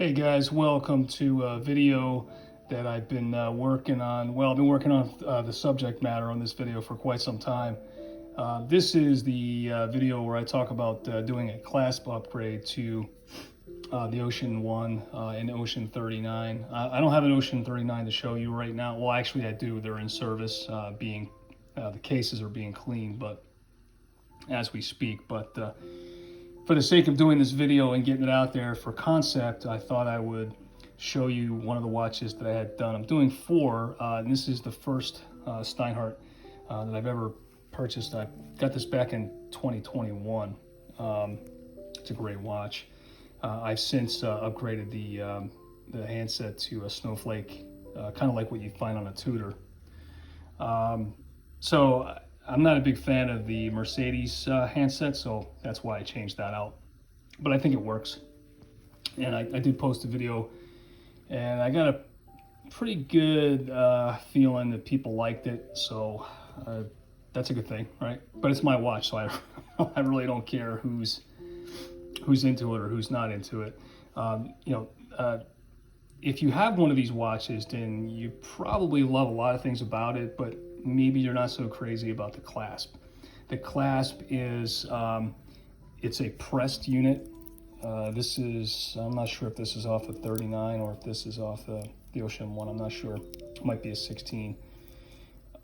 Hey guys, welcome to a video that I've been working on. Well, I've been working on the subject matter on this video for quite some time. This is the video where I talk about doing a clasp upgrade to the Ocean 1 and Ocean 39. I don't have an Ocean 39 to show you right now. Well, actually I do. They're in service, the cases are being cleaned, but as we speak. But for the sake of doing this video and getting it out there for concept, I thought I would show you one of the watches that I had done. I'm doing four, and this is the first Steinhart that I've ever purchased. I got this back in 2021. It's a great watch. I've since upgraded the handset to a snowflake, kind of like what you find on a Tudor. So I'm not a big fan of the Mercedes handset, so that's why I changed that out. But I think it works. And I did post a video, and I got a pretty good feeling that people liked it, so that's a good thing, right? But it's my watch, so I really don't care who's into it or who's not into it. If you have one of these watches, then you probably love a lot of things about it, but maybe you're not so crazy about the clasp. The clasp is, it's a pressed unit. I'm not sure if this is off the 39 or if this is off the Ocean 1, I'm not sure. It might be a 16.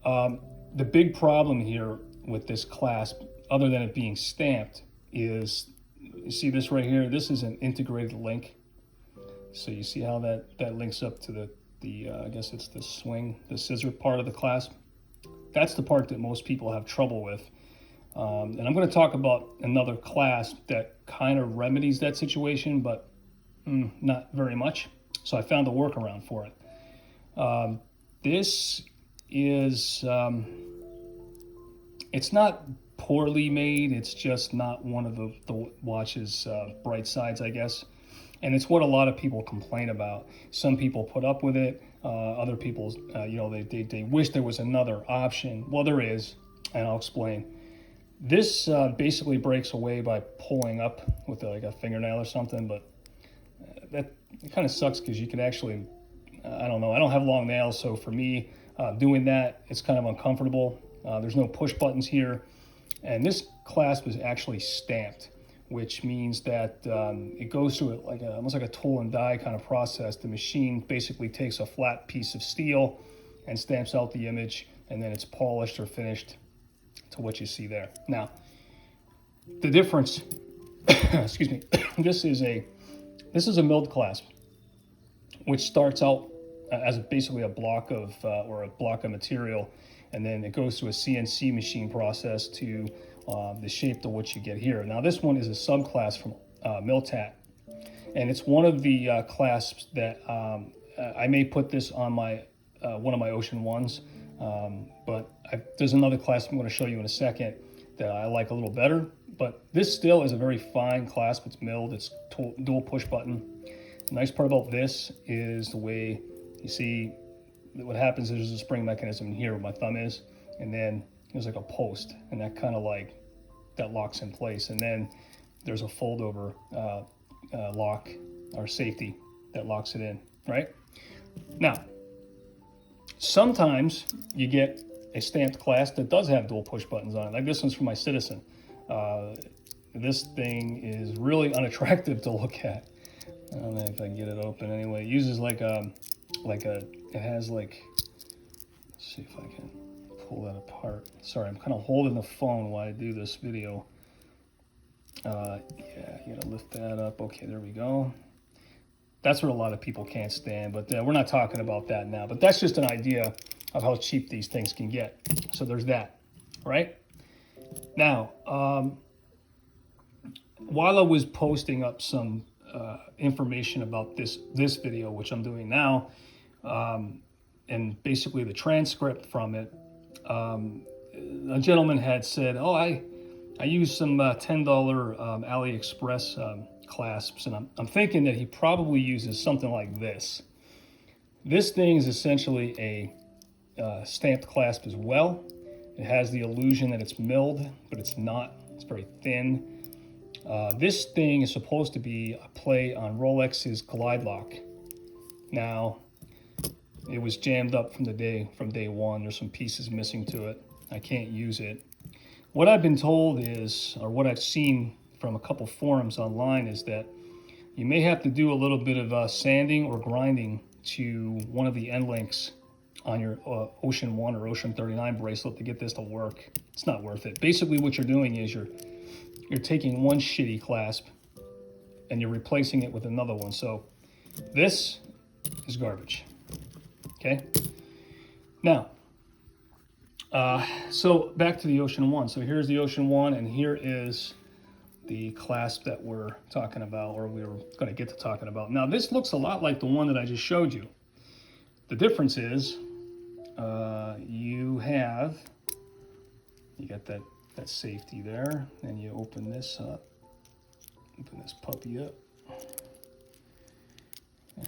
The big problem here with this clasp, other than it being stamped, is, you see this right here? This is an integrated link. So you see how that links up to the I guess it's the swing, the scissor part of the clasp. That's the part that most people have trouble with. And I'm going to talk about another clasp that kind of remedies that situation, but not very much. So I found a workaround for it. This is, it's not poorly made. It's just not one of the watch's bright sides, I guess. And it's what a lot of people complain about. Some people put up with it. Other people, they wish there was another option. Well, there is, and I'll explain. This basically breaks away by pulling up with like a fingernail or something, but that kind of sucks because you can actually, I don't know, I don't have long nails, so for me, doing that, it's kind of uncomfortable. There's no push buttons here, and this clasp is actually stamped, which means that it goes through almost like a tool and die kind of process. The machine basically takes a flat piece of steel and stamps out the image, and then it's polished or finished to what you see there. Now, the difference, excuse me, this is a milled clasp, which starts out as basically a block of material, and then it goes through a CNC machine process to the shape to what you get here. Now this one is a subclass from Miltat, and it's one of the clasps that I may put this on my one of my Ocean 1s, but there's another clasp I'm going to show you in a second that I like a little better. But this still is a very fine clasp. It's milled, it's dual push button. The nice part about this is the way you see what happens is there's a spring mechanism here where my thumb is, and then there's like a post, and that kind of that locks in place, and then there's a fold over lock or safety that locks it in, right? Now, sometimes you get a stamped clasp that does have dual push buttons on it, like this one's for my Citizen. This thing is really unattractive to look at. I don't know if I can get it open anyway. It uses it has let's see if I can pull that apart. Sorry, I'm kind of holding the phone while I do this video. Yeah, you gotta lift that up. Okay, there we go. That's what a lot of people can't stand, but we're not talking about that now. But that's just an idea of how cheap these things can get. So there's that, right? Now, while I was posting up some information about this video, which I'm doing now, and basically the transcript from it, a gentleman had said, oh, I used some $10 AliExpress clasps, and I'm thinking that he probably uses something like this. This thing is essentially a stamped clasp as well. It has the illusion that it's milled, but it's not. It's very thin. This thing is supposed to be a play on Rolex's Glide Lock. Now, it was jammed up from day one. There's some pieces missing to it. I can't use it. What I've been told is, or what I've seen from a couple forums online, is that you may have to do a little bit of sanding or grinding to one of the end links on your Ocean 1 or Ocean 39 bracelet to get this to work. It's not worth it. Basically what you're doing is you're taking one shitty clasp and you're replacing it with another one. So this is garbage. Okay? Now, so back to the Ocean 1. So here's the Ocean 1, and here is the clasp that we're talking about, or we were going to get to talking about. Now, this looks a lot like the one that I just showed you. The difference is you got that safety there, and you open this up, open this puppy up.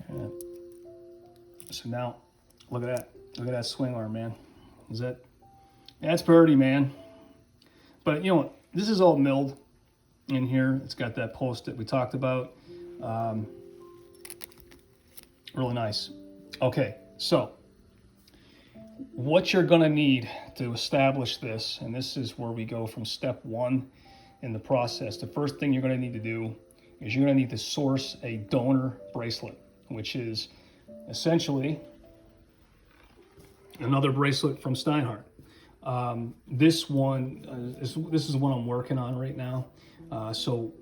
And so now, look at that swing arm, man. That's pretty, man. But you know what? This is all milled in here. It's got that post that we talked about. Really nice. Okay, so what you're gonna need to establish this, and this is where we go from step one in the process. The first thing you're gonna need to do is you're gonna need to source a donor bracelet, which is essentially another bracelet from Steinhart. This one, this is the one I'm working on right now. So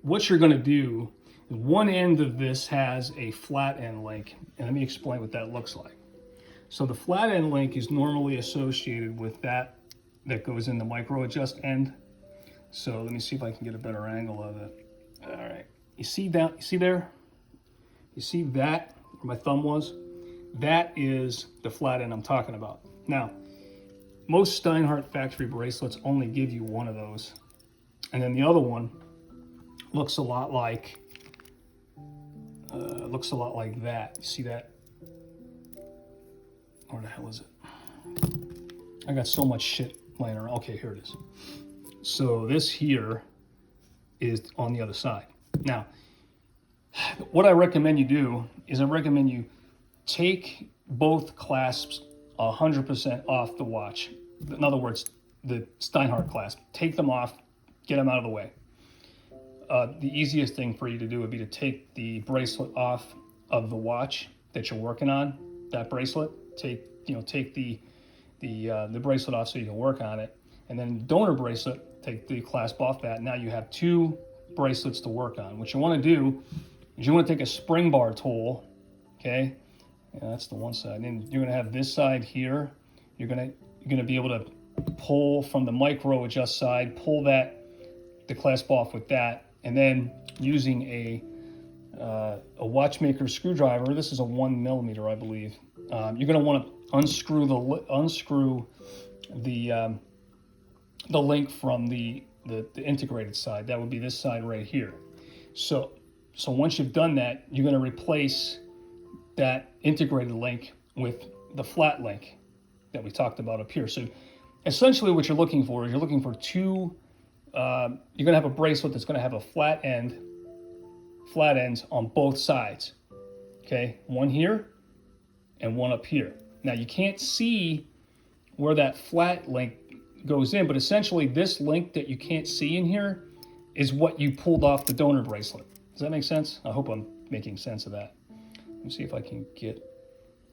what you're gonna do, one end of this has a flat end link, and let me explain what that looks like. So the flat end link is normally associated with that goes in the micro adjust end. So let me see if I can get a better angle of it. All right, you see that? You see there? You see that, where my thumb was? That is the flat end I'm talking about. Now, most Steinhart factory bracelets only give you one of those. And then the other one looks a lot like that. You see that? Where the hell is it? I got so much shit laying around. Okay, here it is. So this here is on the other side. Now, what I recommend you do is I recommend you take both clasps 100% off the watch. In other words, the Steinhart clasp. Take them off, get them out of the way. The easiest thing for you to do would be to take the bracelet off of the watch that you're working on, that bracelet. Take the bracelet off so you can work on it. And then the donor bracelet, take the clasp off that. Now you have two bracelets to work on. What you want to do is you want to take a spring bar tool, okay? Yeah, that's the one side. And then you're going to have this side here. You're going to be able to pull from the micro adjust side, pull the clasp off with that, and then using a watchmaker screwdriver. This is a 1 millimeter, I believe. You're going to want to unscrew the link from the integrated side. That would be this side right here. So once you've done that, you're going to replace that integrated link with the flat link that we talked about up here. So essentially what you're looking for is you're looking for two, you're going to have a bracelet that's going to have a flat ends on both sides. Okay, one here and one up here. Now you can't see where that flat link goes in, but essentially this link that you can't see in here is what you pulled off the donor bracelet. Does that make sense? I hope I'm making sense of that. Let me see if I can get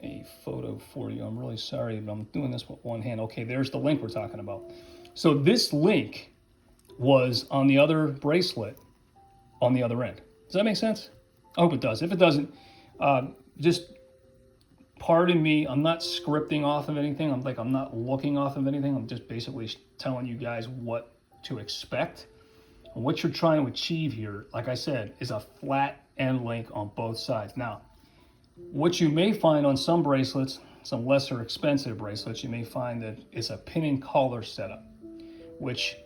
a photo for you. I'm really sorry, but I'm doing this with one hand. Okay, there's the link we're talking about. So this link was on the other bracelet on the other end. Does that make sense? I hope it does. If it doesn't, just pardon me. I'm not scripting off of anything. I'm not looking off of anything. I'm just basically telling you guys what to expect. And what you're trying to achieve here, like I said, is a flat end link on both sides. Now, what you may find on some bracelets, some lesser expensive bracelets, you may find that it's a pin and collar setup, which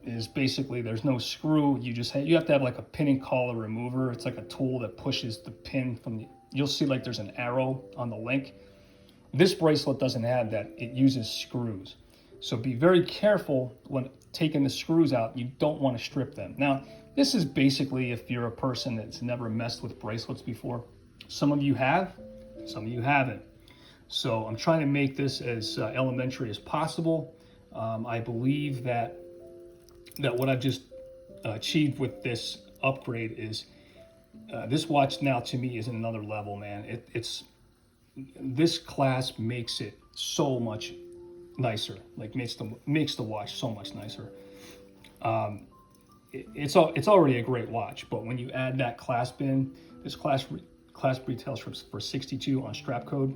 is basically there's no screw. You have to have like a pin and collar remover. It's like a tool that pushes the pin from the, you'll see like there's an arrow on the link. This bracelet doesn't have that. It uses screws. So be very careful when taking the screws out, you don't want to strip them. Now, this is basically if you're a person that's never messed with bracelets before. Some of you have, some of you haven't. So I'm trying to make this as elementary as possible. I believe that what I've just achieved with this upgrade is this watch now to me is another level, man. It's this clasp makes it so much nicer, like makes the watch so much nicer. It's already a great watch, but when you add that clasp in, this clasp retails for $62 on strap code.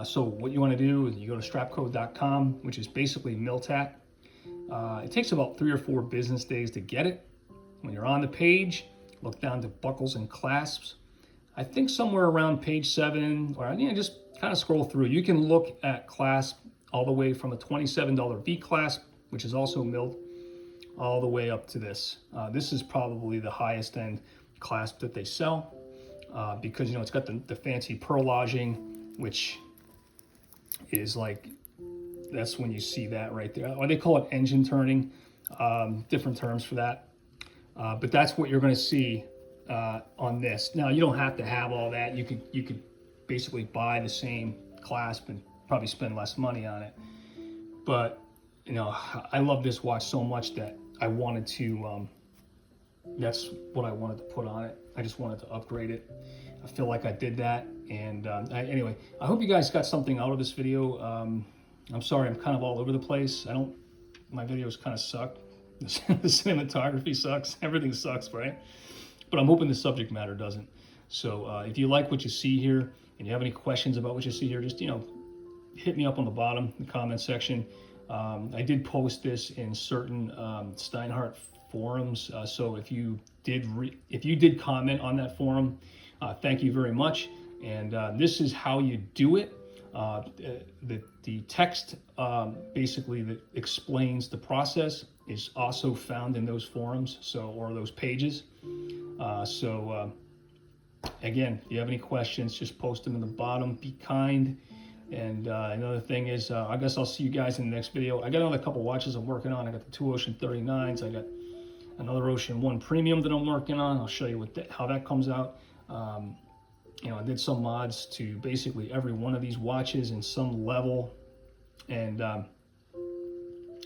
So what you want to do is you go to strapcode.com, which is basically Miltat. It takes about 3 or 4 business days to get it. When you're on the page, look down to buckles and clasps. I think somewhere around page 7, or just kind of scroll through. You can look at clasp all the way from a $27 V clasp, which is also milled, all the way up to this. This is probably the highest end clasp that they sell because it's got the fancy perlaging, which is like, that's when you see that right there. Or they call it engine turning, different terms for that. But that's what you're going to see on this. Now, you don't have to have all that. You could basically buy the same clasp and probably spend less money on it. But I love this watch so much that I wanted to. That's what I wanted to put on it. I just wanted to upgrade it. I feel like I did that. And anyway, I hope you guys got something out of this video. I'm sorry, I'm kind of all over the place. My videos kind of suck. The cinematography sucks. Everything sucks, right? But I'm hoping the subject matter doesn't. So if you like what you see here and you have any questions about what you see here, just hit me up on the bottom, the comment section. I did post this in certain Steinhart forums. So if you did comment on that forum, thank you very much. And this is how you do it. The text basically that explains the process is also found in those forums, or those pages. Again, if you have any questions, just post them in the bottom. Be kind. And another thing is, I guess I'll see you guys in the next video. I got another couple watches I'm working on. I got the 2 Ocean 39s. I got another Ocean 1 Premium that I'm working on. I'll show you how that comes out. I did some mods to basically every one of these watches in some level, and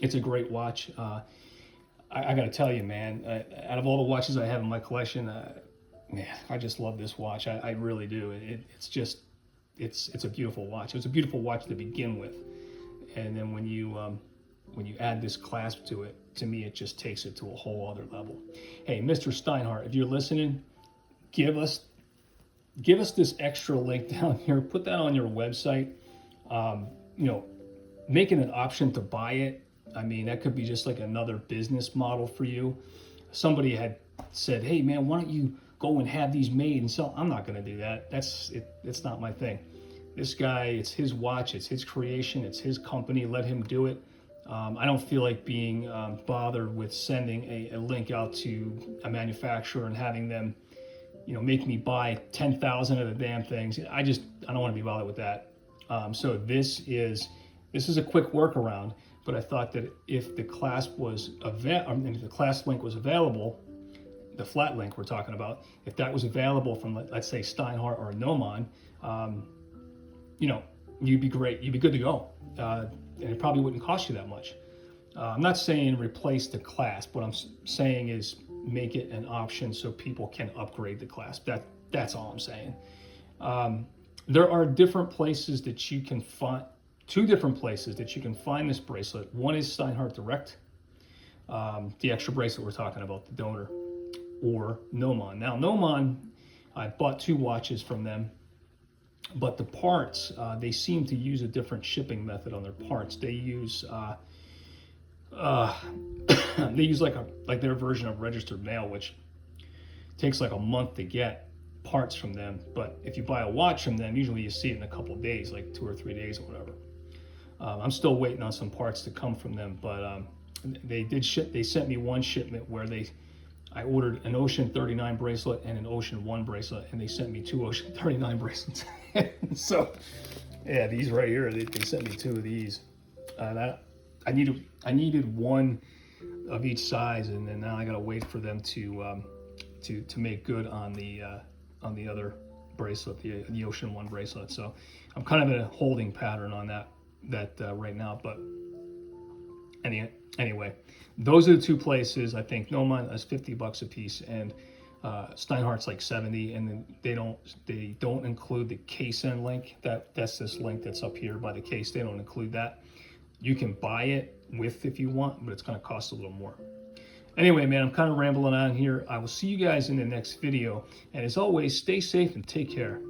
it's a great watch. I got to tell you, man, out of all the watches I have in my collection, man, I just love this watch. I really do. It's a beautiful watch. It was a beautiful watch to begin with, and then when you add this clasp to it, to me, it just takes it to a whole other level. Hey, Mr. Steinhart, if you're listening, give us this extra link down here. Put that on your website. Make it an option to buy it. I mean, that could be just like another business model for you. Somebody had said, hey man, why don't you go and have these made and sell? I'm not going to do that. It's not my thing. This guy, it's his watch, it's his creation, it's his company. Let him do it. I don't feel like being bothered with sending a link out to a manufacturer and having them make me buy 10,000 of the damn things. I don't want to be bothered with that. So this is a quick workaround, but I thought that if the clasp if the clasp link was available, the flat link we're talking about, if that was available from, let's say, Steinhart or Nomon, you'd be great. You'd be good to go. And it probably wouldn't cost you that much. I'm not saying replace the clasp. What I'm saying is make it an option so people can upgrade the clasp. That's all I'm saying. There are different places that you can find, 2 different places that you can find this bracelet. One is Steinhart Direct, the extra bracelet we're talking about, the donor, or Nomon. Now, Nomon, I bought 2 watches from them, but the parts, they seem to use a different shipping method on their parts. They use they use like their version of registered mail, which takes like a month to get parts from them. But if you buy a watch from them, usually you see it in a couple of days, like 2 or 3 days or whatever. I'm still waiting on some parts to come from them, but they did ship. They sent me one shipment where I ordered an Ocean 39 bracelet and an Ocean 1 bracelet, and they sent me 2 Ocean 39 bracelets. So, yeah, these right here, they sent me 2 of these. I needed one of each size, and then now I gotta wait for them to make good on the other bracelet, the Ocean One bracelet. So I'm kind of in a holding pattern on that right now. But anyway, those are the two places. I think Nomad is $50 a piece, and Steinhart's like 70, and then they don't include the case end link. That's this link that's up here by the case. They don't include that. You can buy it with if you want, but it's going to cost a little more. Anyway, man, I'm kind of rambling on here. I will see you guys in the next video, and as always, stay safe and take care.